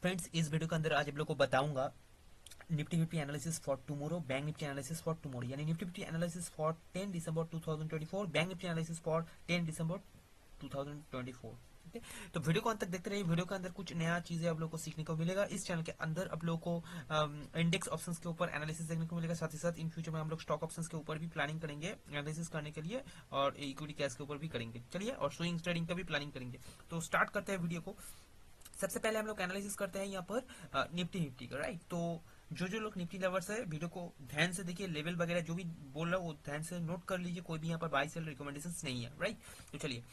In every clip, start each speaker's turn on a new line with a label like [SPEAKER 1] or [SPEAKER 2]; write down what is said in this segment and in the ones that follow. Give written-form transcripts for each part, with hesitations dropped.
[SPEAKER 1] Friends, इस video के अंदर आज आप लोग को बताऊंगा Nifty fifty analysis for tomorrow, bank Nifty analysis for tomorrow, यानी निफ्टी फिफ्टी एनालिसिस फॉर 10 दिसंबर 2024, बैंक निफ्टी एनालिसिस फॉर 10 दिसंबर 2024। ठीक है, तो वीडियो को अंत तक देखते रहिए। वीडियो के अंदर कुछ नया चीजें आप लोग को सीखने को मिलेगा। इस चैनल के अंदर आप लोग को इंडेक्स ऑप्शंस के ऊपर एनालिसिस देखने को मिलेगा। साथ ही साथ इन फ्यूचर में हम लोग स्टॉक ऑप्शंस के ऊपर भी प्लानिंग करेंगे एनालिसिस करने के लिए, और इक्विटी कैश के ऊपर भी करेंगे। चलिए, और स्विंग ट्रेडिंग का भी प्लानिंग करेंगे। तो स्टार्ट करते हैं वीडियो को। सबसे पहले हम लोग एनालिसिस करते हैं यहाँ पर निफ्टी निफ्टी का, राइट। तो जो लोग निफ्टी लवर्स है, वीडियो को ध्यान से देखिए। लेवल वगैरह जो भी बोल रहा हूँ वो ध्यान से नोट कर लीजिए। कोई भी यहाँ पर बाई सेल रिकमेंडेशंस नहीं है, राइट। तो चलिए,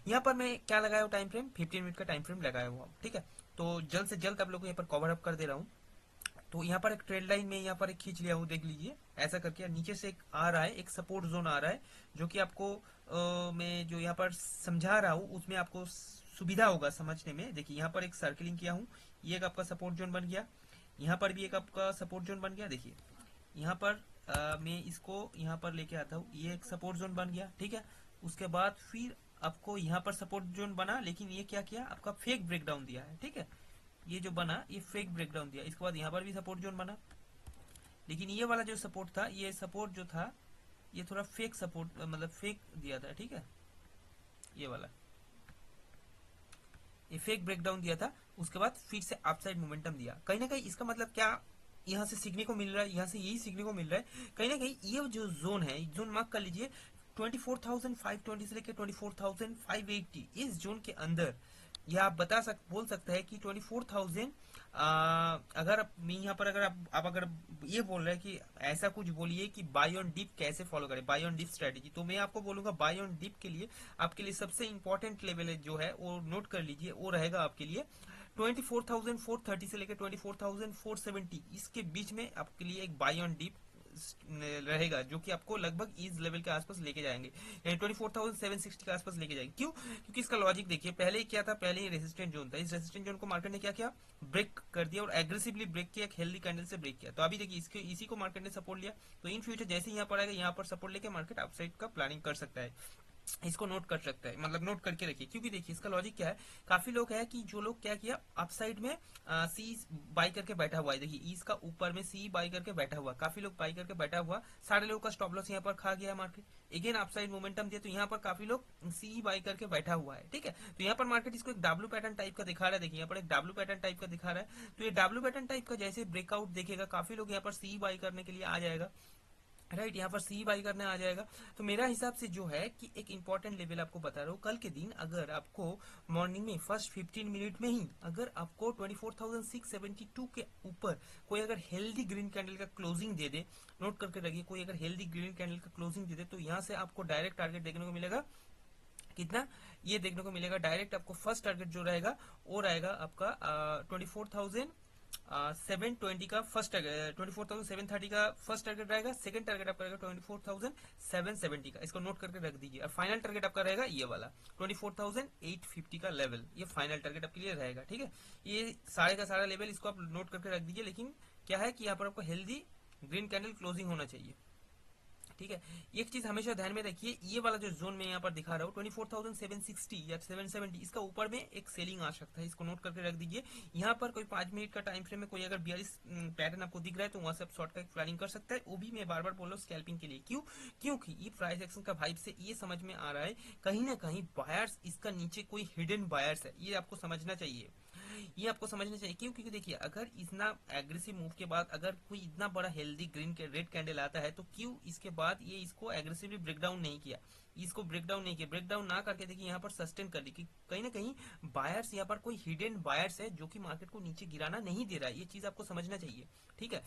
[SPEAKER 1] यहाँ पर मैं क्या लगाया हूँ, टाइम फ्रेम 15 मिनट का टाइम फ्रेम लगाया हुआ, ठीक है। तो जल्द से जल्द आप लोग को यहाँ पर कवर अप कर दे रहा हूँ। तो यहाँ पर एक ट्रेड लाइन में यहाँ पर एक खींच लिया हूँ, देख लीजिए। ऐसा करके नीचे से एक आ रहा है, एक सपोर्ट जोन आ रहा है, जो कि आपको मैं जो यहाँ पर समझा रहा हूँ उसमें आपको सुविधा होगा समझने में। देखिए, यहाँ पर एक सर्कलिंग किया हूँ, ये एक आपका सपोर्ट जोन बन गया। यहाँ पर भी एक आपका सपोर्ट जोन बन गया। देखिए, यहाँ पर मैं इसको यहाँ पर लेके आता हूँ, ये एक सपोर्ट जोन बन गया, ठीक है। उसके बाद फिर आपको यहाँ पर सपोर्ट जोन बना, लेकिन ये क्या किया, आपका फेक ब्रेकडाउन दिया है, ठीक है। ये जो बना, ये फेक ब्रेकडाउन दिया। इसके बाद यहाँ पर भी सपोर्ट जोन बना, लेकिन ये वाला जो सपोर्ट था, ये सपोर्ट जो था, ये थोड़ा फेक सपोर्ट, मतलब फेक दिया था, ठीक है। ये वाला, ये फेक ब्रेकडाउन दिया था। उसके बाद फिर से अपसाइड मोमेंटम दिया। कहीं ना कहीं इसका मतलब क्या यहाँ से सीखने को मिल रहा है, यहाँ से यही सीखने को मिल रहा है। कहीं ना कहीं ये जो जोन है, जोन मार्क कर लीजिए, 24,520 से लेकर 24,580, इस जोन के अंदर या आप बोल सकते हैं कि 24,000। अगर मैं यहाँ पर, अगर आप अगर ये बोल रहे हैं कि ऐसा कुछ बोलिए कि बाय ऑन डिप कैसे फॉलो करें, बाय ऑन डिप स्ट्रेटेजी, तो मैं आपको बोलूंगा बाय ऑन डिप के लिए आपके लिए सबसे इंपॉर्टेंट लेवल जो है वो नोट कर लीजिए। वो रहेगा आपके लिए 24,430 से लेकर 24,470, इसके बीच में आपके लिए एक बाय ऑन डिप रहेगा, जो कि आपको लगभग इस लेवल के आसपास लेके जाएंगे, यानी 24,760 के आसपास लेके जाएंगे। क्यों? क्योंकि इसका लॉजिक देखिए, पहले ही क्या था, पहले ही रेजिस्टेंट जोन था। इस रेजिस्टेंट जोन को मार्केट ने क्या किया, ब्रेक कर दिया, और एग्रेसिवली ब्रेक किया, एक हेल्दी कैंडल से ब्रेक किया। तो अभी देखिए, इसी को मार्केट ने सपोर्ट लिया। तो इन फ्यूचर जैसे यहाँ पर आएगा, यहाँ पर सपोर्ट लेके मार्केट अपसाइड का प्लानिंग कर सकता है। इसको नोट कर सकता है, मतलब नोट करके रखिए। क्योंकि देखिए, इसका लॉजिक क्या है, काफी लोग है कि जो लोग क्या किया, अपसाइड में सी बाई करके बैठा हुआ है। देखिए, इसका ऊपर में सी बाई करके बैठा हुआ, काफी लोग बाई करके बैठा हुआ, सारे लोगों का स्टॉप लॉस यहाँ पर खा गया है मार्केट। अगेन अपसाइड मोमेंटम दिया, तो यहाँ पर काफी लोग सी बाई करके बैठा हुआ है, ठीक है। तो यहाँ पर मार्केट इसको एक डब्ल्यू पैटर्न टाइप का दिखा रहा है। देखिए, यहाँ पर एक डब्ल्यू पैटर्न टाइप का दिखा रहा है। तो ये डब्ल्यू पैटर्न टाइप का जैसे ब्रेकआउट देखेगा, काफी लोग यहाँ पर सी बाई करने के लिए आ जाएगा, राइट। यहाँ पर सी बाई करने आ जाएगा। तो मेरा हिसाब से जो है कि एक इंपॉर्टेंट लेवल आपको बता रहा हूँ, कल के दिन अगर आपको मॉर्निंग में फर्स्ट 15 मिनट में ही अगर आपको 24,672 के ऊपर कोई अगर हेल्दी ग्रीन कैंडल का क्लोजिंग दे दे, नोट करके रखिए, कोई अगर हेल्दी ग्रीन कैंडल का क्लोजिंग दे दे, तो यहाँ से आपको डायरेक्ट टारगेट देखने को मिलेगा। कितना? ये देखने को मिलेगा डायरेक्ट आपको फर्स्ट टारगेट जो रहेगा वो रहेगा आपका 24,720 का फर्स्ट टारगेट, 24,730 का फर्स्ट टारगेट रहेगा। सेकंड टारगेट आपका रहेगा 24,770 का, इसको नोट करके रख दीजिए। और फाइनल टारगेट आपका रहेगा ये वाला 24,850 का लेवल, ये फाइनल टारगेट आपके लिए रहेगा, ठीक है। ये सारे का सारा लेवल इसको आप नोट करके रख दीजिए। लेकिन क्या है कि यहाँ पर आपको हेल्दी ग्रीन कैंडल क्लोजिंग होना चाहिए, ठीक है। एक चीज हमेशा ध्यान में रखिए, ये वाला जो जोन में यहाँ पर दिखा रहा हूँ 24,760 या 770, इसका ऊपर में एक सेलिंग आ सकता है, इसको नोट करके रख दीजिए। यहाँ पर कोई 5 मिनट का टाइम फ्रेम में कोई अगर 42 पैटर्न आपको दिख रहा है, तो वहां से आप शॉर्ट का प्लानिंग कर सकता है। वो भी मैं बार बार बोल रहा हूँ स्कैल्पिंग के लिए। क्यों? क्योंकि ये प्राइस एक्शन का भाइब से ये समझ में आ रहा है, कहीं ना कहीं बायर्स, इसका नीचे कोई हिडन बायर्स है, ये आपको समझना चाहिए। ये आपको समझना चाहिए। क्यों? क्योंकि देखिए, अगर इतना एग्रेसिव मूव के बाद अगर कोई इतना बड़ा हेल्दी ग्रीन के रेड कैंडल आता है, तो क्यों इसके बाद ये इसको एग्रेसिवली ब्रेकडाउन नहीं किया, इसको ब्रेकडाउन नहीं किया, ब्रेकडाउन ना करके देखिए यहाँ पर सस्टेन कर ली। कि कहीं ना कहीं बायर्स, यहाँ पर कोई हिडन बायर्स है जो कि मार्केट को नीचे गिराना नहीं दे रहा है, ये चीज आपको समझना चाहिए, ठीक है।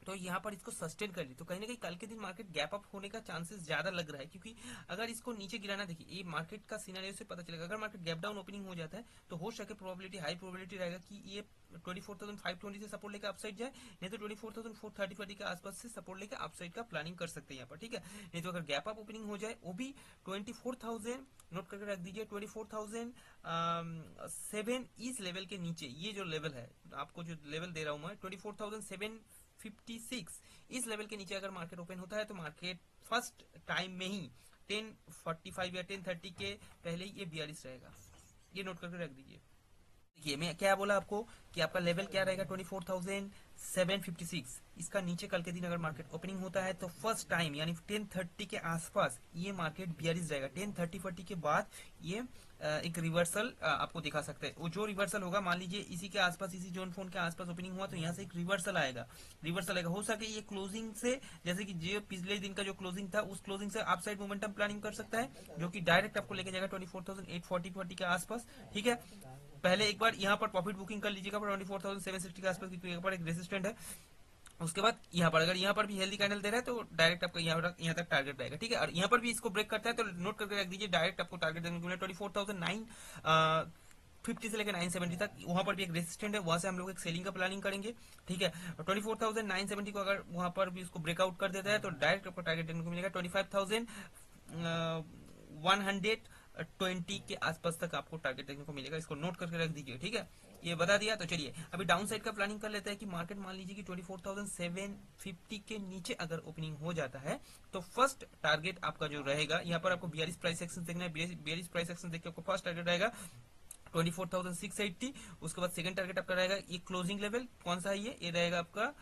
[SPEAKER 1] तो यहाँ पर इसको सस्टेन कर ली, तो कहीं ना कहीं कल के दिन मार्केट गैप अप होने का चांसेस ज्यादा लग रहा है। क्योंकि अगर इसको नीचे गिराना, देखिए, ये मार्केट का सिनेरियो से पता चलेगा। अगर मार्केट गैप डाउन ओपनिंग हो जाता है, तो हो सके प्रोबेबिलिटी, हाई प्रोबेबिलिटी रहेगा कि ये 24,520 से सपोर्ट लेकर अपसाइड जाए, नहीं तो 24,430 के आसपास से सपोर्ट लेकर अपसाइड का प्लानिंग कर सकते हैं यहाँ पर, ठीक है। नहीं तो अगर गैप अप ओपनिंग हो जाए, वो भी 24,000 नोट करके रख दीजिए, 24,007 इस लेवल के नीचे, ये जो लेवल है, आपको जो लेवल दे रहा हूं मैं 24,756, इस लेवल के नीचे अगर मार्केट ओपन होता है, तो मार्केट फर्स्ट टाइम में ही 10:45 या 10:30 के पहले ही ये 42 रहेगा, ये नोट करके रख दीजिए। देखिए मैं क्या बोला आपको कि आपका लेवल क्या रहेगा 24,756। इसका नीचे कल के दिन अगर मार्केट ओपनिंग होता है तो फर्स्ट टाइम यानी 10:30 के आसपास ये मार्केट बियरिश रहेगा। 10:30 के बाद ये एक रिवर्सल आपको दिखा सकते हैं। वो जो रिवर्सल होगा, मान लीजिए इसी के आसपास, इसी जोन फोन के आसपास ओपनिंग हुआ तो यहाँ से एक रिवर्सल आएगा। रिवर्सल आएगा, हो सके ये क्लोजिंग से, जैसे कि जो पिछले दिन का जो क्लोजिंग था उस क्लोजिंग से अपसाइड मोमेंटम प्लानिंग कर सकता है, जो कि डायरेक्ट आपको लेके जाएगा 24,840 के आसपास। ठीक है, पहले एक बार यहाँ पर प्रॉफिट बुकिंग कर लीजिएगा 24,760 के आसपास, क्योंकि यहाँ पर एक रेसिस्टेंट है। उसके बाद यहाँ पर अगर यहाँ पर भी हेल्दी कैंडल दे रहा है तो डायरेक्ट आपका यहाँ तक टारगेट रहेगा। ठीक है, और यहाँ पर भी इसको ब्रेक करता है तो नोट करके रख दीजिए, डायरेक्ट आपको टारगेट देखने को मिलेगा 24,950 से लेकर 970 तक। वहां पर भी एक रेसिस्टेंट है, वहां से हम लोग एक सेलिंग का प्लानिंग करेंगे। ठीक है, 24,970 को अगर वहां पर भी उसको ब्रेकआउट कर देता है तो डायरेक्ट आपको टारगेट देखने को मिलेगा 25,120 के आसपास तक आपको टारगेट देखने को मिलेगा। इसको नोट करके रख दीजिए। ठीक है, ये बता दिया। तो चलिए अभी डाउन साइड का प्लानिंग कर लेते हैं कि मार्केट मान लीजिए कि 24,750 के नीचे अगर ओपनिंग हो जाता है तो फर्स्ट टारगेट आपका जो रहेगा, यहाँ पर आपको 42 प्राइस एक्शन देखना है। 42 प्राइस एक्शन देख के आपको फर्स्ट टारगेट रहेगा 24,680। उसके बाद सेकंड टारगेट आपका रहेगा, ये क्लोजिंग लेवल कौन सा है, ये रहेगा आपका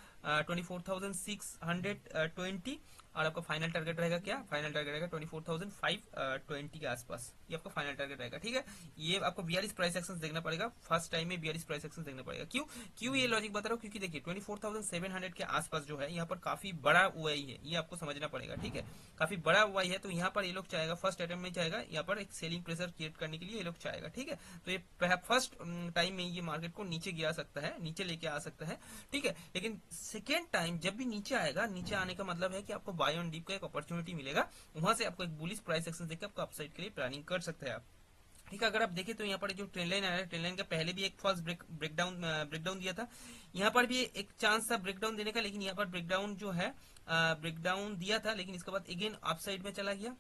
[SPEAKER 1] 24,620। और आपका फाइनल टारगेट रहेगा क्या, फाइनल टारगेट रहेगा 24,520 के आसपास। ये आपका फाइनल टारगेट रहेगा। ठीक है, ये आपको 42 प्राइस एक्शन देखना पड़ेगा, फर्स्ट टाइम में 42 प्राइस एक्शन देखना पड़ेगा। क्यों क्यों ये लॉजिक बता रहा हूँ, क्योंकि देखिए 24,700 के आसपास जो है यहाँ पर काफी बड़ा ओआई है, ये आपको समझना पड़ेगा। ठीक है, काफी बड़ा ओआई है, तो यहाँ पर ये लोग चाहेगा, फर्स्ट अटेम्प्ट में चाहेगा यहाँ पर एक सेलिंग प्रेशर क्रिएट करने के लिए ये लोग चाहेगा। ठीक है, तो ये फर्स्ट टाइम में ये मार्केट को नीचे गिरा सकता है, नीचे लेके आ सकता है। ठीक है, लेकिन सेकेंड टाइम जब भी नीचे आएगा, नीचे आने का मतलब है कि आपको बाय ऑन डीप का एक अपॉर्चुनिटी मिलेगा, वहां से आपको एक बुलिश प्राइस एक्शन देखकर आपको अपसाइड के लिए प्लानिंग कर सकते हैं आप। ठीक है, अगर आप देखें तो यहाँ पर जो ट्रेंड लाइन आ रहा है, ट्रेंड लाइन का पहले भी एक फर्स्ट ब्रेकडाउन दिया था। यहाँ पर भी एक चांस था ब्रेकडाउन देने का, लेकिन यहाँ पर ब्रेकडाउन जो है, ब्रेकडाउन दिया था, लेकिन इसके बाद अगेन अपसाइड में चला गया।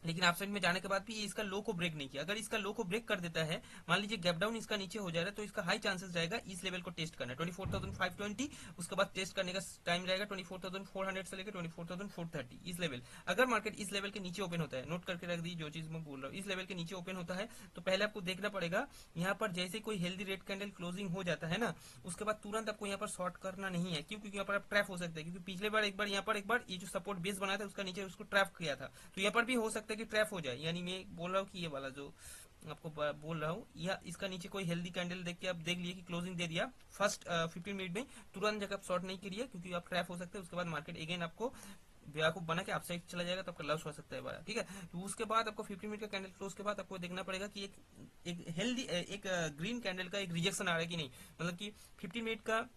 [SPEAKER 1] लेकिन अपसाइड में जाने के बाद भी ये इसका लो को ब्रेक नहीं किया। अगर इसका लो को ब्रेक कर देता है, मान लीजिए गैप डाउन इसका नीचे हो जाएगा, तो इसका हाई चांसेस रहेगा इस लेवल को टेस्ट करना 24,520। उसके बाद टेस्ट करने का टाइम रहेगा 24,400 से लेकर 24,430 इस लेवल। अगर मार्केट इस लेवल के नीचे ओपन होता है, नोट करके रख दी जो चीज मैं बोल रहा हूँ, इस लेवल के नीचे ओपन होता है तो पहले आपको देखना पड़ेगा, यहाँ पर जैसे कोई हेल्दी रेड कैंडल क्लोजिंग हो जाता है ना, उसके बाद तुरंत आपको यहाँ पर शॉर्ट करना नहीं है। क्यों, क्योंकि यहाँ पर आप ट्रैप हो सकते हैं, क्योंकि पिछले बार यहाँ पर एक बार ये जो सपोर्ट बेस बनाया था उसका नीचे उसको ट्रैप किया था, तो यहाँ पर भी हो सकता है कि ट्रैप हो जाए। यानी मैं बोल रहा हूँ कि ये वाला जो आपको बोल रहा हूँ, या इसका नीचे कोई हेल्दी कैंडल देख के आप देख लिए कि क्लोजिंग दे दिया फर्स्ट 15 मिनट में, तुरंत जगह आप शॉर्ट नहीं करिए, क्योंकि आप ट्रैप हो सकते हैं। उसके बाद मार्केट अगेन आपको बेवकूफ बना के अपसाइड चला जाएगा तो आपका लॉस हो सकता है बड़ा। ठीक है, तो उसके बाद आपको 15 मिनट का कैंडल क्लोज के बाद आपको देखना पड़ेगा कि एक हेल्दी एक ग्रीन कैंडल का एक रिजेक्शन आ रहा है कि नहीं, मतलब कि 15 मिनट का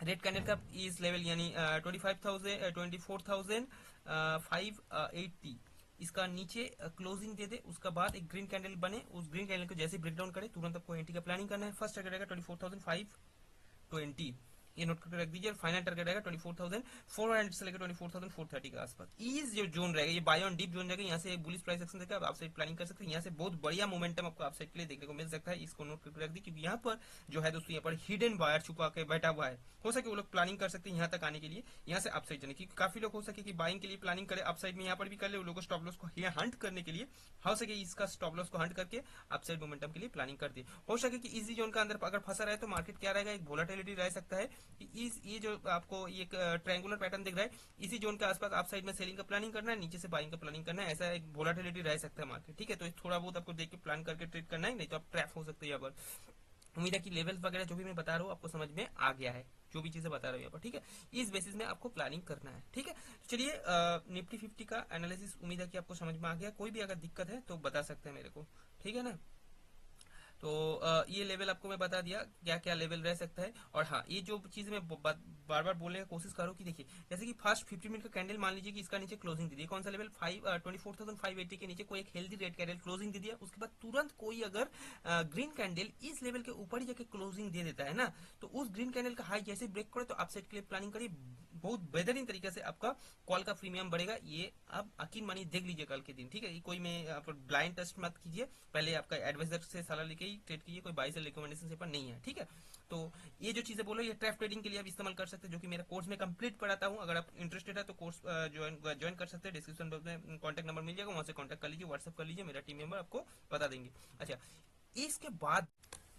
[SPEAKER 1] रेड कैंडल का इस लेवल यानी 24,580 इसका नीचे क्लोजिंग दे दे, उसका बाद एक ग्रीन कैंडल बने, उस ग्रीन कैंडल को जैसे ब्रेक डाउन करे तुरंत आपको एंट्री का प्लानिंग करना है। फर्स्ट टारगेट रहेगा 24,520, ये नोट करके रख दीजिए। फाइनल टारगेट रहेगा 24,400 से लेकर 24,430 के आसपास। इस जो जोन रहेगा, ये बाय ऑन डीप जोन रहेगा, यहाँ से बुलिश प्राइस एक्शन देकर आप अपसाइड प्लानिंग कर सकते हैं। यहाँ से बहुत बढ़िया मोमेंटम आपको अपसाइड के लिए देखने को मिल सकता है, इसको नोट करके रख दी, क्योंकि यहाँ पर जो है दोस्तों, यहाँ पर हिडन बायर छुपा के बैठा हुआ है। हो सके वो लोग प्लानिंग कर सकते हैं यहाँ तक आने के लिए, यहाँ से अपसाइड जाने की। काफी लोग हो सके कि बाइंग के लिए प्लानिंग करे, अपसाइड में यहाँ पर भी कर ले, वो लोग स्टॉप लॉस को हंट करने के लिए हो सके इसका स्टॉप लॉस को हंट करके अपसाइड मोमेंटम के लिए प्लानिंग कर दे। हो सके कि इसी जोन का अंदर अगर फंसा रहे तो मार्केट क्या रहेगा, एक वोलेटिलिटी रह सकता है। ये जो आपको ये ट्रायंगुलर पैटर्न दिख रहा है, इसी जोन के आसपास आप साइड में सेलिंग का प्लानिंग करना है, नीचे से बाइंग का प्लानिंग करना है, ऐसा एक वोलेटिलिटी रह सकता है मार्केट। ठीक है, तो थोड़ा बहुत आपको देख के प्लान करके ट्रेड करना है, नहीं तो आप ट्रैप हो सकते हैं यहाँ पर। उम्मीद है कि लेवल्स वगैरह जो भी मैं बता रहा हूँ आपको समझ में आ गया है, जो भी चीजें बता रहा हूँ यहाँ पर। ठीक है, इस बेसिस में आपको प्लानिंग करना है। ठीक है, तो चलिए निफ्टी 50 का एनालिसिस उम्मीद है कि आपको समझ में आ गया। कोई भी अगर दिक्कत है तो बता सकते हैं मेरे को, ठीक है ना। तो ये लेवल आपको मैं बता दिया क्या क्या लेवल रह सकता है। और हाँ, ये जो चीज मैं बार बार बोलने की कोशिश करूँ कि देखिए, जैसे कि फर्स्ट 50 मिनट का कैंडल मान लीजिए कि इसका नीचे क्लोजिंग दे दिया, कौन सा लेवल 24,580 के नीचे कोई एक हेल्दी रेड कैंडल क्लोजिंग दे दिया, उसके बाद तुरंत कोई अगर ग्रीन कैंडल इस लेवल के ऊपर ही जाके क्लोजिंग दे देता है ना, तो उस ग्रीन कैंडल का हाई जैसे ब्रेक करे तो अपसाइड के लिए प्लानिंग करिए, बहुत बेहतरीन तरीके से आपका कॉल का प्रीमियम बढ़ेगा। ये आप यकीन मानिए देख लीजिए कल के दिन। ठीक है, ये कोई मैं आप ब्लाइंड टेस्ट मत कीजिए, पहले आपका एडवाइजर से सलाह लेके ही ट्रेड कीजिए, कोई बाई से रिकमेंडेशन से पर नहीं है। ठीक है, तो ये जो चीजें बोलो, ये ट्रैप ट्रेडिंग के लिए आप इस्तेमाल कर सकते हैं, जो कि मेरा कोर्स में कंप्लीट पढ़ाता हूँ। अगर आप इंटरेस्टेड है तो कोर्स ज्वाइन कर सकते हैं, डिस्क्रिप्शन बॉक्स में कॉन्टैक्ट नंबर मिल जाएगा, वहां से कॉन्टैक्ट कर लीजिए, व्हाट्सएप कर लीजिए, मेरा टीम मेंबर आपको बता देंगे। अच्छा, इसके बाद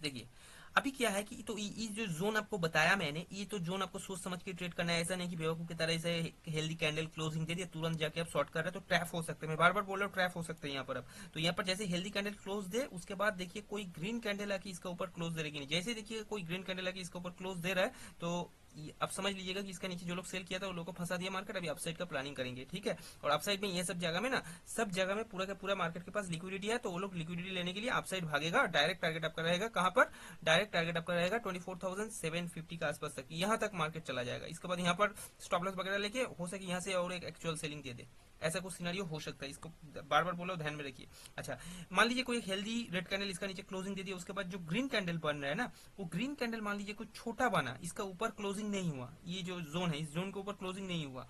[SPEAKER 1] देखिए, अभी क्या है कि तो ये जो जोन आपको बताया मैंने, ये तो जोन आपको सोच समझ के ट्रेड करना है, ऐसा नहीं कि बेवकूफ की तरह से हेल्दी कैंडल क्लोजिंग दे दिया तुरंत जाके आप शॉर्ट कर रहे हैं, तो ट्रैप हो सकते हैं। मैं बार बार बोल रहा हूँ ट्रैप हो सकते हैं यहाँ पर। अब तो यहाँ पर जैसे हेल्दी कैंडल क्लोज दे, उसके बाद देखिए कोई ग्रीन कैंडल आके इसके ऊपर क्लोज दे रही नहीं, जैसे देखिए कोई ग्रीन कैंडल आके इसके ऊपर क्लोज दे रहा है, तो अब समझ लीजिएगा कि इसका नीचे जो लोग सेल किया था वो लोगों को फंसा दिया मार्केट। अभी अपसाइड का प्लानिंग करेंगे, ठीक है। और अपसाइड में ये सब जगह में ना, सब जगह में पूरा का पूरा मार्केट के पास लिक्विडिटी है, तो वो लोग लिक्विडिटी लेने के लिए अपसाइड भागेगा। डायरेक्ट टारगेट आपका रहेगा कहां पर, डायरेक्ट टारगेट आपका रहेगा 24,750 के आसपास तक, यहाँ तक मार्केट चला जाएगा। इसके बाद यहाँ पर स्टॉप लॉस वगैरह लेके हो सके यहाँ से और एक एक्चुअल सेलिंग दे दे, ऐसा कुछ सिनेरियो हो सकता है। इसको बार बार बोलो, ध्यान में रखिए। अच्छा, मान लीजिए कोई हेल्दी रेड कैंडल इसका नीचे क्लोजिंग दे दिया, उसके बाद जो ग्रीन कैंडल बन रहा है ना, वो ग्रीन कैंडल मान लीजिए कुछ छोटा बना, इसका ऊपर क्लोजिंग नहीं हुआ, ये जो जोन है इस जोन के ऊपर क्लोजिंग नहीं हुआ,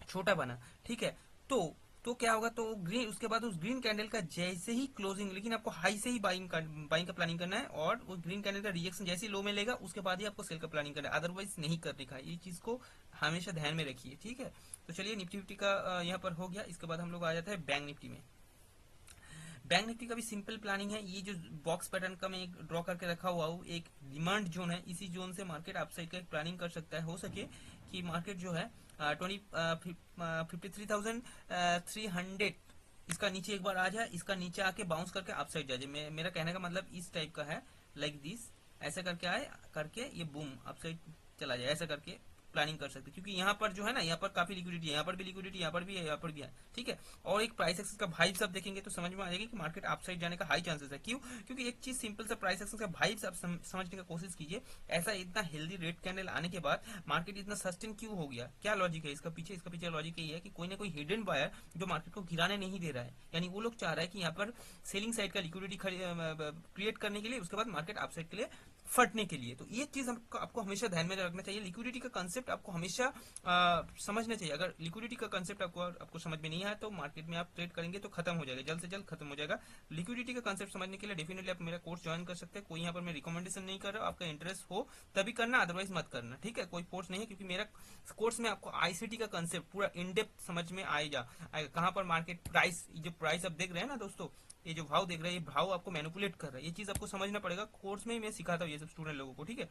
[SPEAKER 1] छोटा बना, ठीक है। तो क्या होगा, तो ग्रीन उसके बाद उस ग्रीन कैंडल का जैसे ही क्लोजिंग, लेकिन आपको हाई से ही बाइंग का प्लानिंग करना है, और वो ग्रीन कैंडल का रिएक्शन जैसे ही लो में लेगा उसके बाद ही आपको सेल का प्लानिंग करना है, अदरवाइज नहीं करने का। ये चीज को हमेशा ध्यान में रखिए, ठीक है। तो चलिए निफ्टी फिफ्टी का यहाँ पर हो गया। इसके बाद हम लोग आ जाते हैं बैंक निफ्टी में। बैंक निफ्टी का भी सिंपल प्लानिंग है। ये जो बॉक्स पैटर्न का मैं एक ड्रॉ करके रखा हुआ हूँ, एक डिमांड जोन है, इसी जोन से मार्केट अपसाइड का एक प्लानिंग कर सकता है। हो सके कि मार्केट जो है 53,300 इसका नीचे एक बार आ जाए, इसका नीचे आके बाउंस करके अपसाइड जा जाए। मेरा कहने का मतलब इस टाइप का है, लाइक दिस, ऐसा करके आए करके ये बूम अपसाइड चला जाए, ऐसा करके प्लानिंग कर सकते हैं। क्योंकि यहाँ पर जो है ना, यहाँ पर काफी लिक्विडिटी है, यहाँ पर भी लिक्विडिटी, यहाँ पर भी है, यहाँ पर भी है, ठीक है। और एक प्राइस एक्सेस का वाइब्स आप देखेंगे तो समझ में आ जाएगा कि मार्केट अपसाइड जाने का हाई चांसेस है। क्यों? क्योंकि एक चीज सिंपल सा प्राइस एक्सेस का वाइब्स आप समझने की कोशिश कीजिए। ऐसा इतना हेल्दी रेड कैंडल आने के बाद मार्केट इतना सस्टेन क्यों हो गया, क्या लॉजिक है इसका पीछे? इसका पीछे लॉजिक यही है कि कोई ना कोई हिडन बायर जो मार्केट को गिराने नहीं दे रहा है, यानी वो लोग चाह रहा है कि यहाँ पर सेलिंग साइड का लिक्विडिटी क्रिएट करने के लिए, उसके बाद मार्केट अपसाइड के लिए फटने के लिए। तो ये चीज आपको हमेशा ध्यान में रखना चाहिए। लिक्विडिटी का कंसेप्ट आपको हमेशा समझना चाहिए। अगर लिक्विडिटी का कंसेप्ट आपको समझ में नहीं आया तो मार्केट में आप ट्रेड करेंगे तो खत्म हो जाएगा, जल्द से जल्द खत्म हो जाएगा। लिक्विडिटी का कंसेप्ट समझने के लिए डेफिनेटली आप मेरा कोर्स ज्वाइन कर सकते हैं। कोई यहाँ पर मैं रिकमेंडेशन नहीं कर रहा, आपका इंटरेस्ट हो तभी करना, अदरवाइज मत करना, ठीक है। कोई फोर्स नहीं है, क्योंकि मेरा कोर्स में आपको आईसीटी का कंसेप्ट पूरा इन डेप्थ समझ में आएगा। कहाँ पर मार्केट प्राइस, जो प्राइस आप देख रहे हैं ना दोस्तों, ये जो भाव देख रहे हैं, ये भाव आपको मैनिपुलेट कर रहा है, ये चीज आपको समझना पड़ेगा। कोर्स में ही मैं सिखाता हूँ ये सब स्टूडेंट लोगों को, ठीक है।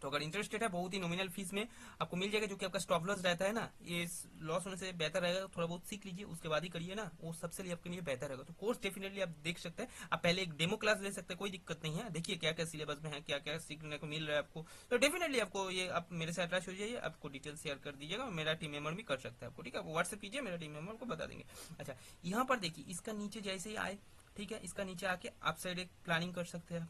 [SPEAKER 1] तो अगर इंटरेस्टेड है, बहुत ही नॉमिनल फीस में आपको मिल जाएगा, जो कि आपका स्टॉप लॉस रहता है ना, ये लॉस होने से बेहतर रहेगा। थोड़ा बहुत सीख लीजिए, उसके बाद ही करिए ना, वो सबसे लिए आपके लिए बेहतर रहेगा। तो कोर्स डेफिनेटली आप देख सकते हैं। आप पहले एक डेमो क्लास ले सकते हैं, कोई दिक्कत नहीं है। देखिए क्या क्या सिलेबस में है, क्या क्या सीखने को मिल रहा है आपको। तो डेफिनेटली आपको ये, आप मेरे से अटैच हो जाइए, आपको डिटेल शेयर कर दीजिएगा, मेरा टीम मेंबर भी कर सकता है आपको, ठीक है। आप व्हाट्सएप कीजिए, मेरा टीम मेंबर को बता देंगे। अच्छा, यहाँ पर देखिए इसका नीचे जैसे ही आए, ठीक है, इसका नीचे आके आप साइड एक प्लानिंग कर सकते हैं,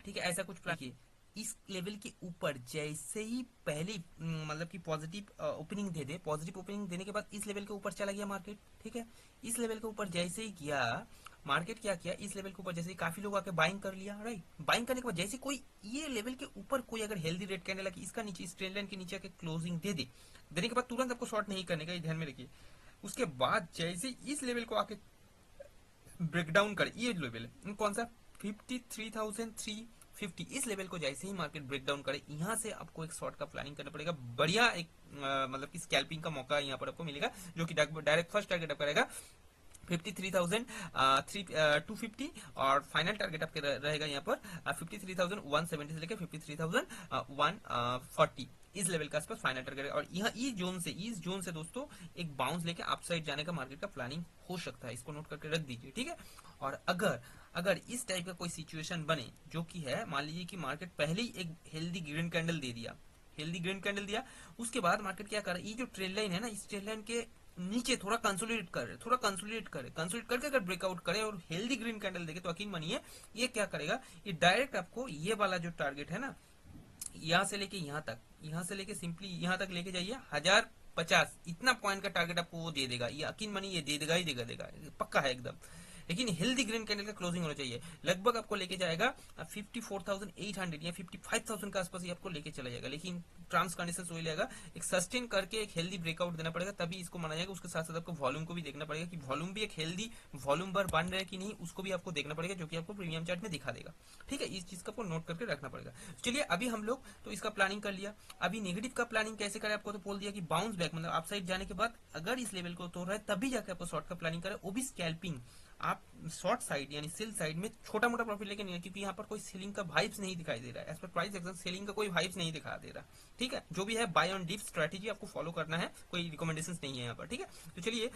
[SPEAKER 1] ठीक है। ऐसा कुछ प्लान, इस लेवल के ऊपर जैसे ही पहले मतलब कि पॉजिटिव ओपनिंग दे दे, पॉजिटिव ओपनिंग देने के बाद इस लेवल के ऊपर चला गया मार्केट, ठीक है। इस लेवल के ऊपर जैसे ही गया मार्केट, क्या किया, इस लेवल के ऊपर जैसे ही काफी लोग आके बाइंग कर लिया, राइट। बाइंग करने के बाद जैसे कोई ये लेवल के ऊपर कोई अगर हेल्दी रेड कैंडल है कि इसका नीचे, इस ट्रेंड लाइन के नीचे आके क्लोजिंग दे दे, देने के बाद तुरंत आपको शॉर्ट नहीं करने का, ये ध्यान में रखिए। उसके बाद जैसे इस लेवल को आके ब्रेकडाउन करे, ये लेवल है कौन सा, 53,350, इस लेवल को जैसे ही मार्केट ब्रेकडाउन करे, यहाँ से आपको एक शॉर्ट का प्लानिंग करना पड़ेगा। बढ़िया एक मतलब कि स्कैल्पिंग का मौका यहाँ पर आपको मिलेगा, जो कि डायरेक्ट फर्स्ट टारगेट आपका रहेगा 53,250, और फाइनल टारगेट आपके रहेगा यहाँ पर 53,170 से लेकर 53,140, इस लेवल के आसपास फाइनल टारगेट है। और यहाँ इस जोन से दोस्तों एक बाउंस लेके अपसाइड जाने का मार्केट का प्लानिंग हो सकता है, इसको नोट करके रख दीजिए, ठीक है। और अगर इस टाइप का कोई सिचुएशन बने, जो कि है, मान लीजिए कि मार्केट पहले ही एक हेल्दी ग्रीन कैंडल दे दिया, उसके बाद मार्केट क्या कर रहा है, ये जो ट्रेंड लाइन है ना, इस ट्रेंड लाइन के नीचे थोड़ा कंसोलिडेट करके अगर ब्रेकआउट करे और हेल्दी ग्रीन कैंडल देखे, तो यकीन मानिए ये क्या करेगा, ये डायरेक्ट आपको ये वाला जो टारगेट है ना, यहाँ से लेके सिंपली यहाँ तक लेके जाइए, 1050 इतना पॉइंट का टारगेट आपको वो दे देगा, ये यकीन मानिए ये दे देगा, पक्का है एकदम। लेकिन हेल्दी ग्रीन कैंडल का क्लोजिंग होना चाहिए, लगभग आपको लेके जाएगा 54,800 या 55,000 के आसपास ही आपको लेके चला जाएगा। लेकिन ट्रांस कंडीशन वही लेगा, एक सस्टेन करके एक हेल्दी ब्रेकआउट देना पड़ेगा, तभी इसको माना जाएगा। उसके साथ साथ आपको वॉल्यूम को भी देखना पड़ेगा कि वॉल्यूम भी एक हेल्दी वॉल्यूम बार बन रहा है कि नहीं, उसको भी आपको देखना पड़ेगा, जो कि आपको प्रीमियम चार्ट में दिखा देगा, ठीक है। इस चीज को आपको नोट करके रखना पड़ेगा। चलिए, अभी हम लोग तो इसका प्लानिंग कर लिया। अभी नेगेटिव का प्लानिंग कैसे करें, आपको तो बोल दिया कि बाउंस बैक, मतलब अपसाइड जाने के बाद अगर इस लेवल को तोड़ रहा है तभी जाकर आपको शॉर्ट का प्लानिंग करें, वो भी स्कैल्पिंग। आप शॉर्ट साइड यानी सेल साइड में छोटा मोटा प्रॉफिट लेके नहीं है, क्योंकि यहाँ पर कोई सेलिंग का वाइब्स नहीं दिखाई दे रहा है। As per price action selling का कोई वाइब्स नहीं दिखा दे रहा। ठीक है, जो भी है बाय ऑन डिप स्ट्रेटेजी आपको फॉलो करना है, कोई रिकमेंडेशन नहीं है यहाँ पर। ठीक है, तो चलिए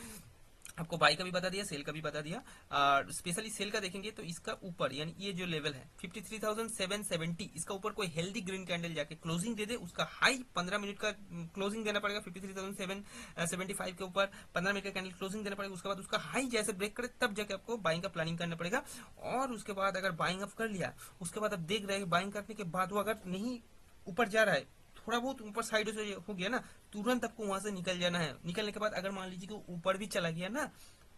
[SPEAKER 1] आपको बाई का भी बता दिया, सेल का भी बता दिया। और स्पेशली सेल का देखेंगे तो इसका ऊपर यानी ये जो लेवल है 53,770, इसका ऊपर कोई हेल्दी ग्रीन कैंडल जाके क्लोजिंग दे दे, उसका हाई 15 मिनट का क्लोजिंग देना पड़ेगा 53,775 के ऊपर 15 मिनट का कैंडल क्लोजिंग देना पड़ेगा। उसके बाद उसका हाई जैसे ब्रेक करे तब जाके आपको बाइंग का प्लानिंग करना पड़ेगा। और उसके बाद अगर बाइंग अप कर लिया, उसके बाद आप देख रहे हैं बाइंग करने के बाद वो अगर नहीं ऊपर जा रहा है, थोड़ा बहुत ऊपर साइड से हो गया ना, तुरंत आपको वहां से निकल जाना है। निकलने के बाद अगर मान लीजिए कि ऊपर भी चला गया ना,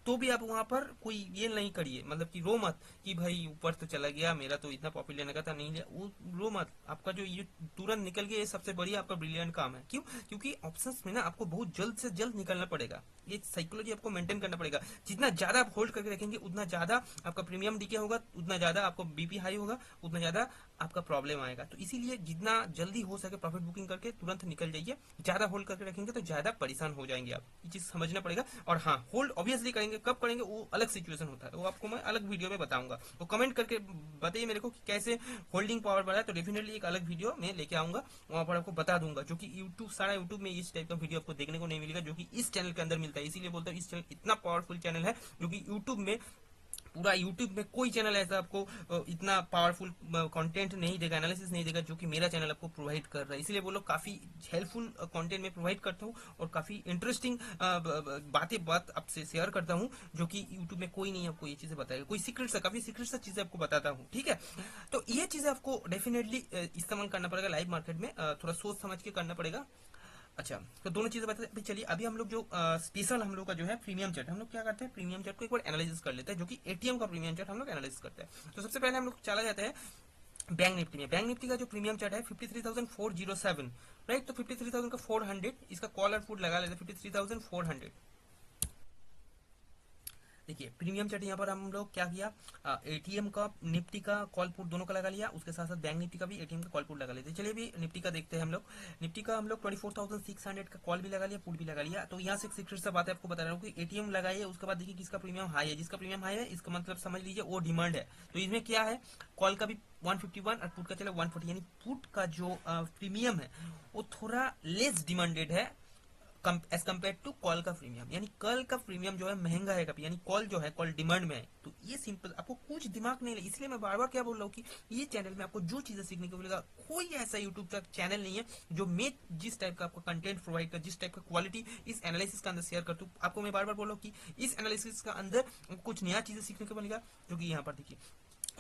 [SPEAKER 1] तो भी आप वहां पर कोई ये नहीं करिए, मतलब कि रो मत कि भाई ऊपर तो चला गया, मेरा तो इतना प्रॉफिट लेने का था नहीं लिया, वो रो मत। आपका जो ये तुरंत निकल गया, ये सबसे बढ़िया आपका ब्रिलियंट काम है। क्यों? क्योंकि ऑप्शंस में ना आपको बहुत जल्द से जल्द निकलना पड़ेगा, ये साइकोलॉजी आपको मेंटेन करना पड़ेगा। जितना ज्यादा आप होल्ड करके रखेंगे उतना ज्यादा आपका प्रीमियम डीके होगा, उतना ज्यादा आपको बीपी हाई होगा, उतना ज्यादा आपका प्रॉब्लम आएगा। तो इसीलिए जितना जल्दी हो सके प्रॉफिट बुकिंग करके तुरंत निकल जाइए। ज्यादा होल्ड करके रखेंगे तो ज्यादा परेशान हो जाएंगे आप, ये चीज समझना पड़ेगा। और हाँ, होल्ड ऑब्वियसली करेंगे, कब करेंगे वो अलग सिचुएशन होता है, वो आपको मैं अलग वीडियो में बताऊंगा। तो कमेंट करके बताइए मेरे को कि कैसे होल्डिंग पावर बढ़ा है, तो डेफिनेटली एक अलग वीडियो में लेके आऊंगा, वहां पर आपको बता दूंगा। जो कि यूट्यूब, सारा यूट्यूब में इस टाइप का वीडियो आपको देखने को नहीं मिलेगा, जो कि इस चैनल के अंदर मिलता है। इसीलिए बोलता हूँ इस चैनल इतना पावरफुल चैनल है, जो कि यूट्यूब में, पूरा यूट्यूब में कोई चैनल ऐसा आपको इतना पावरफुल कंटेंट नहीं देगा, एनालिसिस नहीं देगा, जो कि मेरा चैनल आपको प्रोवाइड कर रहा है। इसलिए बोलो काफी हेल्पफुल कंटेंट में प्रोवाइड करता हूँ, और काफी इंटरेस्टिंग बात आपसे शेयर करता हूँ, जो कि यूट्यूब में कोई नहीं आपको ये चीजें बताएगा। कोई सीक्रेट सा, काफी सीक्रेट सा चीजें आपको बताता हूँ। ठीक है, तो ये चीजें आपको डेफिनेटली इस्तेमाल करना पड़ेगा लाइव मार्केट में, थोड़ा सोच समझ के करना पड़ेगा। अच्छा, तो दोनों चीजें बताते हैं। चलिए अभी हम लोग जो स्पेशल हम लोग का जो है प्रीमियम चार्ट, हम लोग क्या करते हैं, प्रीमियम चार्ट को एक बार एनालिसिस कर लेते हैं, जो कि एटीएम का प्रीमियम चार्ट हम लोग एनालिसिस करते हैं। तो सबसे पहले हम लोग चला जाते हैं बैंक निफ्टी में। बैंक निफ्टी का जो प्रीमियम चार्ट है 53,407, राइट। तो 53,400 इसका कॉल और फुट लगा लेते हैं 53,400। देखिए प्रीमियम चार्ट यहाँ पर हम लोग क्या किया, एटीएम का निफ्टी का कॉल पुट दोनों का लगा लिया, उसके साथ साथ बैंक निफ्टी का भी एटीएम का कॉल पुट लगा लेते। चलिए अभी निफ्टी का देखते हैं हम लोग। निफ्टी का हम लोग 24,600 का कॉल भी लगा लिया, पुट भी लगा लिया। तो यहाँ से एक सीक्रेट सा बात है आपको बता रहा हूँ कि एटीएम लगाइए, उसके बाद देखिए किसका प्रीमियम हाई है। जिसका प्रीमियम हाई है इसका मतलब समझ लीजिए वो डिमांड है। तो इसमें क्या है, कॉल का भी 151 और पुट का चला 140, यानी पुट का जो प्रीमियम है वो थोड़ा लेस डिमांडेड है एज कम्पेयर टू कॉल का प्रीमियम। यानी कॉल का प्रीमियम जो है महंगा है काफी, यानी कॉल जो है कॉल डिमांड में है। तो ये सिंपल, आपको कुछ दिमाग नहीं लगे। इसलिए मैं बार बार क्या बोल रहा हूँ कि ये चैनल में आपको जो चीजें सीखने को मिलेगा, कोई ऐसा यूट्यूब का चैनल नहीं है जो मैं जिस टाइप का आपको कंटेंट प्रोवाइड कर, जिस टाइप का क्वालिटी इस एनालिसिस का अंदर शेयर करता हूँ, आपको मैं बार बार बोल रहा हूँ कि इस एनालिसिस का अंदर कुछ नया चीजें सीखने को मिलेगा। जो कि यहाँ पर देखिए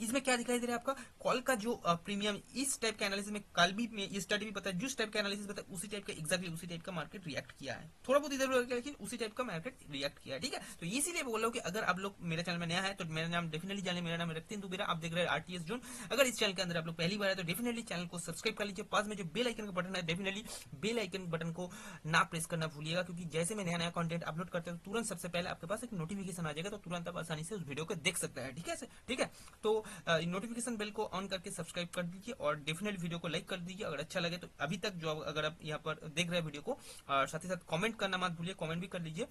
[SPEAKER 1] इसमें क्या दिखाई दे रहा है आपका, कॉल का जो प्रीमियम, इस टाइप का एनालिसिस में कल भी में ये स्टडी भी पता है, जिस टाइप का एनालिसिस पता है उसी टाइप का एग्जैक्टली उसी टाइप का मार्केट रिएक्ट किया है। थोड़ा बहुत इधर उधर लेकिन उसी टाइप का मार्केट रिएक्ट किया है। ठीक है, तो इसीलिए बोल रहा हूँ कि अगर आप लोग मेरे चैनल में नया है तो मेरा नाम डेफिनेटली जाने, मेरा नाम रखते हैं दुबेरा, आप देख रहे हैं आरटीएस जोन। अगर इस चैनल के अंदर आप लोग पहली बार है तो डेफिनेटली चैनल को सब्सक्राइब कर लीजिए। पास में जो बेल आइकन का बटन है, डेफिनेटली बेल आइकन बटन को ना प्रेस करना भूलिएगा, क्योंकि जैसे मैं नया नया कंटेंट अपलोड करते हैं तुरंत सबसे पहले आपके पास एक नोटिफिकेशन आ जाएगा, तो तुरंत आप आसानी से उस वीडियो को देख सकते हैं। ठीक है, ठीक है। तो नोटिफिकेशन बेल को ऑन करके सब्सक्राइब कर दीजिए, और डेफिनेटली वीडियो को लाइक कर दीजिए अगर अच्छा लगे तो। अभी तक जो अगर आप यहाँ पर देख रहे हैं वीडियो को, और साथ ही साथ कमेंट करना मत भूलिए, कमेंट भी कर लीजिए।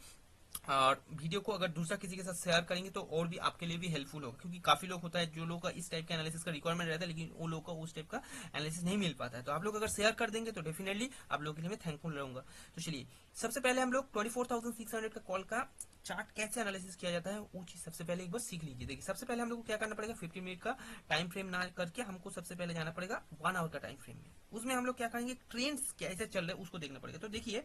[SPEAKER 1] और वीडियो को अगर दूसरा किसी के साथ शेयर करेंगे तो और भी आपके लिए भी हेल्पफुल होगा, क्योंकि काफी लोग होता है जो लोग का इस टाइप का एनालिसिस का रिक्वायरमेंट रहता है, लेकिन वो लोग का उस टाइप का एनालिसिस नहीं मिल पाता है। तो आप लोग अगर शेयर कर देंगे तो डेफिनेटली आप लोगों के लिए मैं थैंकफुल रहूंगा। तो चलिए सबसे पहले हम लोग 24,600 का कॉल का चार्ट कैसे एनालिसिस किया जाता है वो चीज सबसे पहले एक बार सीख लीजिए। देखिए सबसे पहले हम लोग को क्या करना पड़ेगा, 50 मिनट का टाइम फ्रेम ना करके हमको सबसे पहले जाना पड़ेगा 1 आवर का टाइम फ्रेम में। उसमें हम लोग क्या करेंगे, ट्रेंड्स कैसे चल रहे हैं उसको देखना पड़ेगा। तो देखिए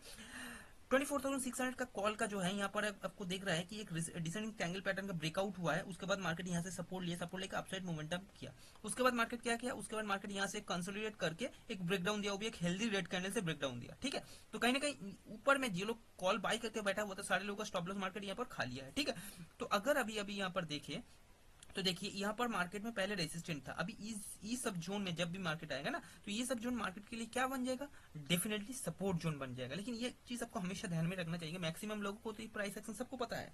[SPEAKER 1] 24,600 का कॉल का जो है यहाँ पर आपको देख रहा है कि एक डिसेंडिंग ट्रायंगल पैटर्न का ब्रेकआउट हुआ है। उसके बाद मार्केट यहाँ से सपोर्ट लिया, सपोर्ट लेकर अपसाइड मोमेंटम किया। उसके बाद मार्केट क्या किया, उसके बाद मार्केट यहाँ से कंसोलिडेट करके एक ब्रेकडाउन दिया, वो भी एक हेल्दी रेड कैंडल से ब्रेकडाउन दिया। ठीक है, तो कहीं ना कहीं ऊपर में जो लोग कॉल बाय करके बैठा हुआ था सारे लोगों का स्टॉप लॉस मार्केट यहाँ पर खा लिया है। ठीक है, तो अगर अभी अभी यहाँ पर देखिए तो देखिए यहाँ पर मार्केट में पहले रेजिस्टेंट था, अभी इस सब जोन में जब भी मार्केट आएगा ना तो ये सब जोन मार्केट के लिए क्या बन जाएगा, डेफिनेटली सपोर्ट जोन बन जाएगा। लेकिन ये चीज आपको हमेशा ध्यान में रखना चाहिए, मैक्सिमम लोगों को तो ये प्राइस एक्शन सबको पता है,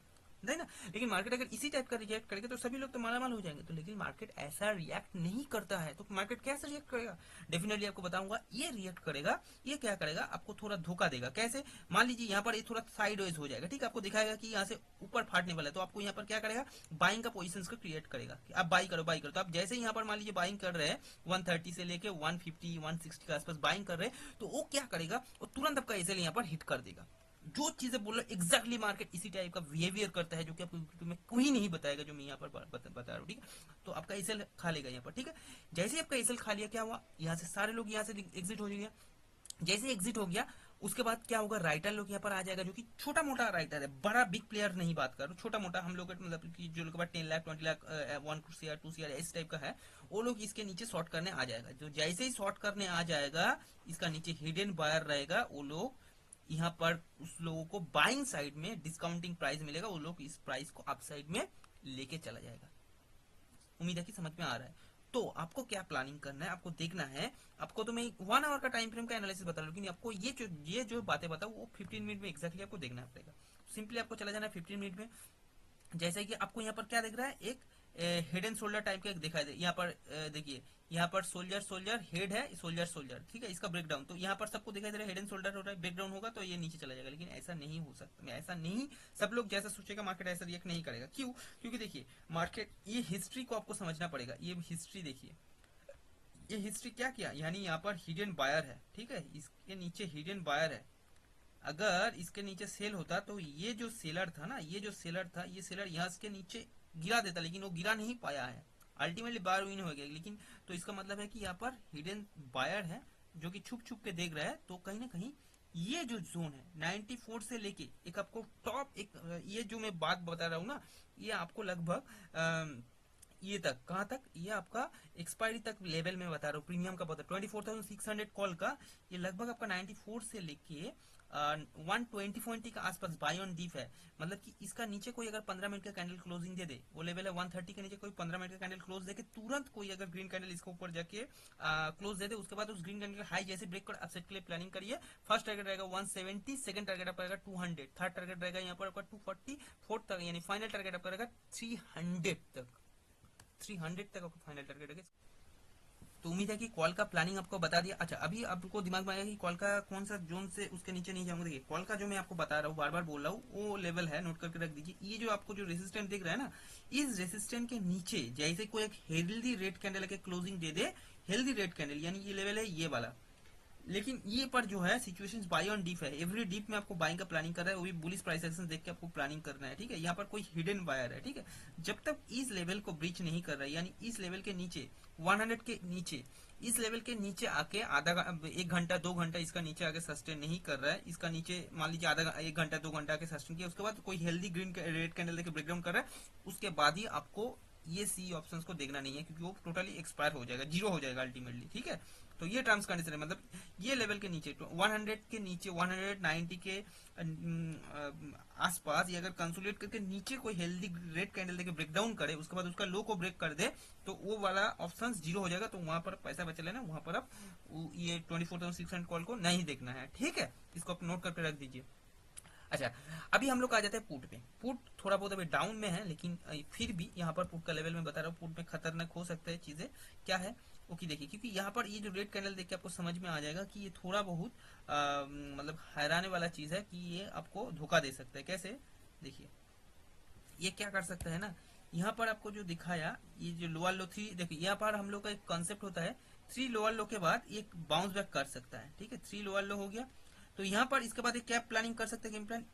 [SPEAKER 1] है ना। लेकिन मार्केट अगर इसी टाइप का रिएक्ट करेगा तो सभी लोग तो मालामाल हो जाएंगे। तो लेकिन मार्केट ऐसा रिएक्ट नहीं करता है, तो मार्केट कैसे रिएक्ट करेगा? डेफिनेटली आपको बताऊंगा। ये रिएक्ट करेगा, ये क्या करेगा, आपको थोड़ा धोखा देगा। कैसे? मान लीजिए यहाँ पर ये थोड़ा साइडवेज हो जाएगा, ठीक है, आपको दिखाएगा कि यहाँ से ऊपर फाटने वाला है, तो आपको यहाँ पर क्या करेगा, बाइंग का पोजिशन को क्रिएट करेगा कि आप बाई करो बाई करो। तो आप जैसे यहाँ पर मान लीजिए बाइंग कर रहे हैं 130 से लेके 150 160 के आसपास बाइंग कर रहे हैं, तो वो क्या करेगा, वो तुरंत आपका एसएल यहाँ पर हिट कर देगा। जो चीजें बोल रहा एग्जैक्टली मार्केट इसी टाइप का बिहेवियर करता है, जो कि आपको तुम्हें कोई नहीं बताएगा, जो मैं यहाँ पर बता रहा हूँ, ठीक है। तो आपका एसएल खा लेगा यहाँ पर, ठीक है। जैसे ही आपका एसएल खा लिया, क्या हुआ, यहाँ से सारे लोग यहाँ से एग्जिट हो जाएंगे। जैसे एग्जिट हो गया, उसके बाद क्या होगा, राइटर लोग यहाँ पर आ जाएगा, जो कि छोटा मोटा राइटर है, बड़ा बिग प्लेयर नहीं बात कर रहा, छोटा मोटा हम लोग मतलब कि जो लोग के पास 10 लाख 20 लाख 1 CR 2 CR इस टाइप का है, वो लोग इसके नीचे शॉर्ट करने आ जाएगा। जो जैसे ही शॉर्ट करने आ जाएगा, इसका नीचे हिडन बायर रहेगा, वो लोग यहाँ पर उस लोगों को बाइंग साइड में डिस्काउंटिंग प्राइस मिलेगा, वो लोग इस प्राइस को अप साइड में लेके चला जाएगा। उम्मीद है कि समझ में आ रहा है। तो आपको क्या प्लानिंग करना है, आपको देखना है। आपको तो मैं 1 आवर का टाइम फ्रेम का एनालिसिस बता रहा हूँ, लेकिन आपको ये जो बातें बताऊँ वो 15 मिनट में एक्जैक्टली आपको देखना पड़ेगा। सिंपली आपको चला जाना है 15 मिनट में। जैसे कि आपको यहाँ पर क्या दिख रहा है, एक हेड एंड शोल्डर टाइप का एक दिखाई दे, यहाँ पर देखिए, यहाँ पर सोल्जर सोल्जर हेड है, सोल्जर सोल्जर, ठीक है, इसका ब्रेकडाउन। तो यहाँ पर सबको दिखाई दे रहा है हेड एंड शोल्डर हो रहा है, ब्रेकडाउन होगा तो ये नीचे चला जाएगा। लेकिन ऐसा नहीं हो सकता, ऐसा नहीं, सब लोग जैसा सोचेगा मार्केट ऐसा रिएक्ट नहीं करेगा। क्यों? क्योंकि देखिए मार्केट, ये हिस्ट्री को आपको समझना पड़ेगा। ये हिस्ट्री देखिए, ये हिस्ट्री क्या किया, यानी यहाँ पर हिडन बायर है, ठीक है, इसके नीचे हिडन बायर है। अगर इसके नीचे सेल होता तो ये जो सेलर था ना, ये जो सेलर था, ये सेलर यहाँ के नीचे गिरा देता, लेकिन वो गिरा नहीं पाया है, अल्टीमेटली बायर विन हो गया। लेकिन तो इसका मतलब है कि यहाँ पर हिडन बायर है, जो कि छुप छुप के देख रहा है। तो कहीं ना कहीं ये जो जोन है 94 से लेके एक आपको टॉप, एक ये जो मैं बात बता रहा हूँ ना, ये आपको लगभग ये तक, कहाँ तक, ये आपका एक्सपायरी तक लेवल में बता रहा हूँ, प्रीमियम का बता 24,600 कॉल का, ये लगभग आपका 94 से लेके 120 के आसपास बाय ऑन डीप है। मतलब कि इसका नीचे कोई अगर 15 मिनट का कैंडल क्लोजिंग दे दे, वो लेवल है 130 के नीचे कोई 15 मिनट का कैंडल क्लोज देके तुरंत कोई अगर ग्रीन कैंडल इसके ऊपर जाके क्लोज दे दे, उसके बाद उस ग्रीन कैंडल का हाई जैसे ब्रेक कर अपसेट के लिए प्लानिंग करिए। फर्स्ट टारगेट रहेगा 170, सेकंड टारगेट आपका रहेगा 200, थर्ड टारगेट रहेगा यहाँ पर आपका 240, फोर्थ तक यानी फाइनल टारगेट आपका रहेगा 300 तक, 300 तक आपका फाइनल टारगेट है। तो उम्मीद है कि कॉल का प्लानिंग आपको बता दिया। अच्छा, अभी आपको दिमाग में आएगा कि कॉल का कौन सा जोन से उसके नीचे नहीं जाऊंगा। देखिए कॉल का जो मैं आपको बता रहा हूँ, बार बार बोल रहा हूँ, वो लेवल है, नोट करके रख दीजिए। ये जो आपको जो रेसिस्टेंट दिख रहा है ना, इस रेसिस्टेंट के नीचे जैसे कोई एक हेल्दी रेड कैंडल के क्लोजिंग दे दे, हेल्दी रेड कैंडल यानी ये लेवल है ये वाला। लेकिन ये पर जो है सिचुएशन बाय ऑन डीप है, एवरी डीप में आपको बाइंग का प्लानिंग कर रहा है, वो भी बुलिश प्राइस एक्शन देख के आपको प्लानिंग करना है, ठीक है। यहाँ पर कोई हिडन बायर है, ठीक है। जब तक इस लेवल को ब्रीच नहीं कर रहा है, यानी इस लेवल के नीचे 100 के नीचे, इस लेवल के नीचे आके एक घंटा 2 घंटा इसका नीचे आके सस्टेन नहीं कर रहा है, इसका नीचे मान लीजिए एक घंटा 2 घंटा आके सस्टेन किया, उसके बाद कोई हेल्दी ग्रीन रेड कैंडल देके ब्रेकडाउन कर रहा है, उसके बाद ही आपको ये सी ऑप्शंस को देखना नहीं है, क्योंकि वो टोटली एक्सपायर हो जाएगा, जीरो हो जाएगा अल्टीमेटली, ठीक है। तो ये टर्म्स कंडीशन है, मतलब ये लेवल के नीचे 100 के नीचे 190 के आसपास ये अगर कंसोलिडेट करके नीचे कोई हेल्दी रेड कैंडल देके ब्रेकडाउन करे, उसके बाद उसका लो को ब्रेक कर दे, तो वो वाला ऑप्शन जीरो हो जाएगा। तो वहां पर पैसा बचा लेना, वहां पर आप ये 24,600 कॉल को नहीं देखना है, ठीक है। इसको आप नोट करके रख दीजिए। अच्छा, अभी हम लोग आ जाते हैं पुट पे। पुट थोड़ा बहुत अभी डाउन में है, लेकिन फिर भी यहाँ पर पुट का लेवल में बता रहा हूँ, पुट में खतरनाक हो सकता है चीजें। क्या है ओके, देखिए, क्योंकि यहाँ पर ये जो रेड कैंडल देख के आपको समझ में आ जाएगा कि ये थोड़ा बहुत मतलब हैराने वाला चीज है, कि ये आपको धोखा दे सकता है। कैसे? देखिए ये क्या कर सकता है ना, यहाँ पर आपको जो दिखाया, ये जो लोअर लो 3, देखिए यहाँ पर हम लोग का एक कॉन्सेप्ट होता है 3 लोअर लो के बाद एक बाउंस बैक कर सकता है, ठीक है। 3 लोअर लो हो गया, तो यहाँ पर इसके बाद एक क्या प्लानिंग कर सकते हैं, गेम प्लान,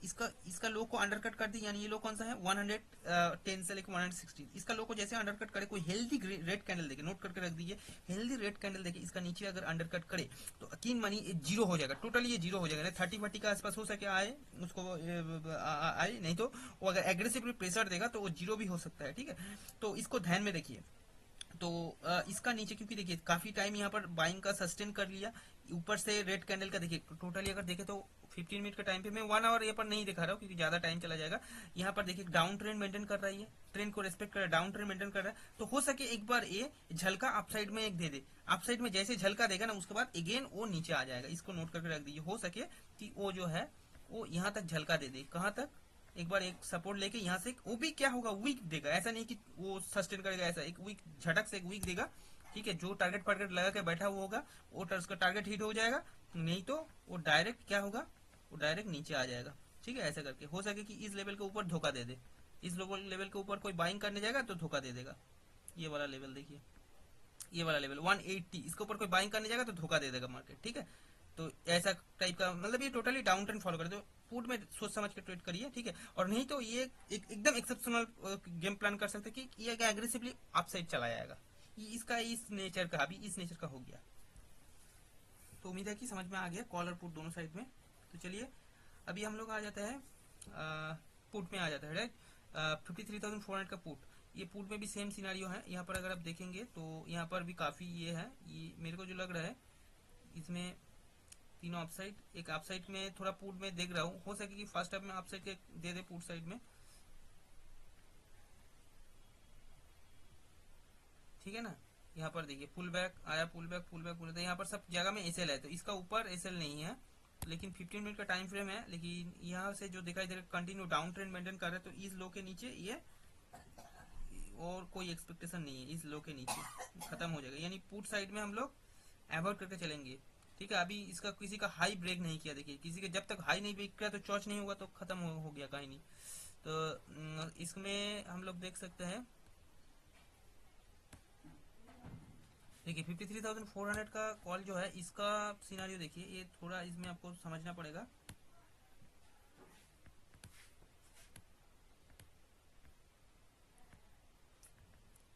[SPEAKER 1] इसका लो को अंडरकट कर दी, यानी ये लो कौन सा है 110 से लेकर 116, इसका लो को जैसे अंडरकट करे, कोई हेल्दी रेड कैंडल देखे, नोट करके रख दीजिए, हेल्दी रेड कैंडल देखे इसका नीचे अगर अंडरकट करे तो यकीन मानिए जीरो हो जाएगा, टोटली ये जीरो हो जाएगा। 30-40 के आसपास हो सके आए उसको आए, नहीं तो वो अगर एग्रेसिवली प्रेशर देगा तो वो जीरो भी हो सकता है, ठीक है। तो इसको ध्यान में रखिए। तो इसका नीचे, क्योंकि देखिए काफी टाइम यहाँ पर बाइंग का सस्टेन कर लिया, ऊपर से रेड कैंडल का देखिए टोटली अगर देखे तो 15 मिनट के टाइम पे, मैं 1 आवर ये पर नहीं दिखा रहा हूँ क्योंकि ज्यादा टाइम चला जाएगा। यहाँ पर देखिए डाउन ट्रेंड मेंटेन कर रहा है, ट्रेंड को रेस्पेक्ट कर रहा है, डाउन ट्रेंड मेंटेन कर रहा है। तो हो सके एक बार ये झलका अपसाइड में एक दे दे, अपसाइड में जैसे झलका देगा ना, उसके बाद अगेन वो नीचे आ जाएगा। इसको नोट करके रख दीजिए, हो सके कि वो जो है वो यहाँ तक झलका दे दे, कहाँ तक, एक बार एक सपोर्ट लेके यहाँ से वो भी क्या होगा, वीक देगा, ऐसा नहीं कि वो सस्टेन करेगा, ऐसा एक वीक झटक से एक वीक देगा। ठीक है, जो टारगेट फारगेट लगा के बैठा हुआ होगा वो उसका टारगेट हिट हो जाएगा, नहीं तो वो डायरेक्ट क्या होगा, वो डायरेक्ट नीचे आ जाएगा। ठीक है, ऐसा करके हो सके कि इस लेवल के ऊपर धोखा दे दे, इस लेवल के ऊपर कोई बाइंग करने जाएगा तो धोखा दे देगा। ये वाला लेवल देखिए, ये वाला लेवल 180, इसके ऊपर कोई बाइंग करने जाएगा तो धोखा दे देगा मार्केट। ठीक है, तो ऐसा टाइप का मतलब ये टोटली डाउन ट्रेंड फॉलो करे तो पुट में सोच समझ के ट्रेड करिए। ठीक है, और नहीं तो ये एकदम एक्सेप्शनल गेम प्लान कर सकते कि ये एग्रेसिवली अपसाइड चला जाएगा। ये इसका इस नेचर का, अभी इस नेचर का हो गया। तो उम्मीद है कि समझ में आ गया कॉल और पुट दोनों साइड में। तो चलिए अभी हम लोग आ जाते हैं पुट में आ जाता है, राइट। 53,400 का पुट, ये पुट में भी सेम सिनारियो है। यहाँ पर अगर आप देखेंगे तो यहाँ पर भी काफी ये है, ये मेरे को जो लग रहा है इसमें तीनों अपसाइड, एक अपसाइड में थोड़ा पुट में देख रहा हूँ, हो सके कि फर्स्ट टाइम में अपसाइड के दे दे पुट साइड में। ठीक है ना, यहाँ पर देखिए पुल बैक आया, pull back pull back pull back, यहाँ पर सब जगह में एसएल है, तो इसका ऊपर एसएल नहीं है, लेकिन 15 मिनट का टाइम फ्रेम है। लेकिन यहाँ से जो दिखाई दे रहा है कंटिन्यू डाउन ट्रेंड मेंटेन कर रहा है, तो इस लो के नीचे ये और कोई एक्सपेक्टेशन नहीं है, इस लो के नीचे खत्म हो जाएगा, यानी पुट साइड में हम लोग अवॉइड करके चलेंगे। ठीक है, अभी इसका किसी का हाई ब्रेक नहीं किया, देखिए किसी के जब तक हाई नहीं ब्रेक किया तो चॉच नहीं होगा, तो खत्म हो गया कहीं नहीं। तो इसमें हम लोग देख सकते हैं, देखिए 53,400 का कॉल जो है, इसका सिनारियो देखिए, ये थोड़ा इसमें आपको समझना पड़ेगा।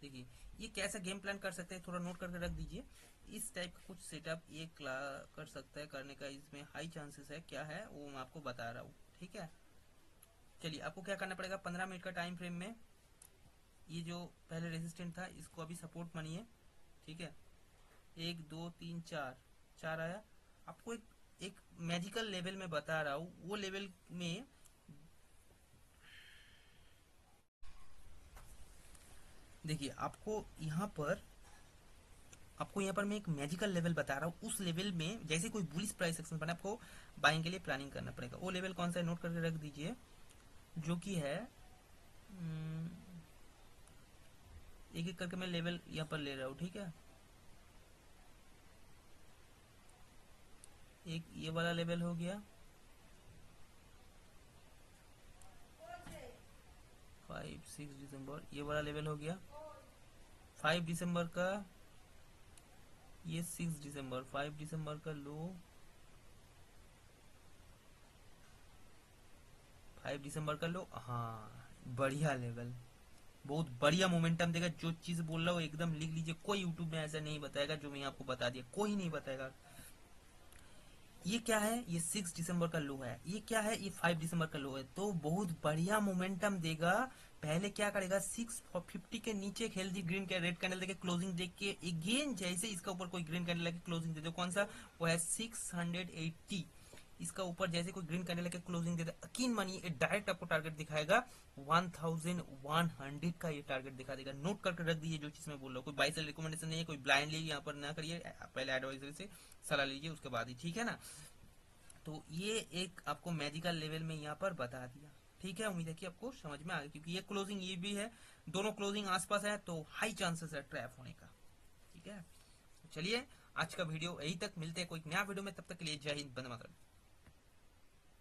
[SPEAKER 1] देखिए ये कैसा गेम प्लान कर सकते हैं, थोड़ा नोट करके रख दीजिए। इस टाइप का कुछ सेटअप ये कर सकता है, करने का इसमें हाई चांसेस है। क्या है वो मैं आपको बता रहा हूँ। ठीक है, चलिए आपको क्या करना पड़ेगा, 15 मिनट का टाइम फ्रेम में ये जो पहले रेजिस्टेंट था इसको अभी सपोर्ट मानिए। ठीक है, 1 2 3 4 4 आया, आपको एक मैजिकल लेवल में बता रहा हूँ, वो लेवल में देखिए आपको यहाँ पर मैं एक मैजिकल लेवल बता रहा हूँ। उस लेवल में जैसे कोई बुलिश प्राइस एक्शन बना, आपको बाइंग के लिए प्लानिंग करना पड़ेगा। वो लेवल कौन सा है, नोट करके रख दीजिए, जो कि है एक एक करके मैं लेवल यहाँ पर ले रहा हूँ। ठीक है, एक ये वाला लेवल हो गया, 5-6 दिसंबर ये वाला लेवल हो गया, 5 दिसंबर का ये 6 दिसंबर, 5 दिसंबर का लो, 5 दिसंबर का लो। हाँ, बढ़िया लेवल, बहुत बढ़िया मोमेंटम देगा। जो चीज बोल रहा हूँ एकदम लिख लीजिए, कोई यूट्यूब में ऐसा नहीं बताएगा जो मैं आपको बता दिया, कोई नहीं बताएगा। ये क्या है, ये 6 दिसंबर का लो है, ये क्या है, ये 5 दिसंबर का लो है, तो बहुत बढ़िया मोमेंटम देगा। पहले क्या करेगा, 650 के नीचे एक हेल्दी ग्रीन का रेड कैंडल देके क्लोजिंग देख के अगेन जैसे इसका ऊपर कोई ग्रीन कैंडल लेके क्लोजिंग दे दो, कौन सा वो है 680, इसका ऊपर जैसे कोई ग्रीन कैंडल लेके क्लोजिंग दे दे, यकीन मानिए डायरेक्ट आपको टारगेट दिखाएगा 1100 का, ये टारगेट दिखा देगा। नोट करके रख दीजिए जो चीज मैं बोल रहा हूँ, कोई बाई सेल रिकमेंडेशन नहीं है, कोई ब्लाइंडली यहाँ पर ना करिए, पहले एडवाइजरी से सलाह लीजिए उसके बाद ही। ठीक है ना, तो ये एक आपको मैजिकल लेवल में यहाँ पर बता दिया। ठीक है, उम्मीद है कि आपको समझ में आ गया, क्योंकि ये क्लोजिंग ये भी है, दोनों क्लोजिंग आसपास है, तो हाई चांसेस है ट्रैप होने का। ठीक है, चलिए आज का वीडियो यही तक, मिलते हैं कोई नया वीडियो में, तब तक के लिए जय हिंद, वंदे मातरम।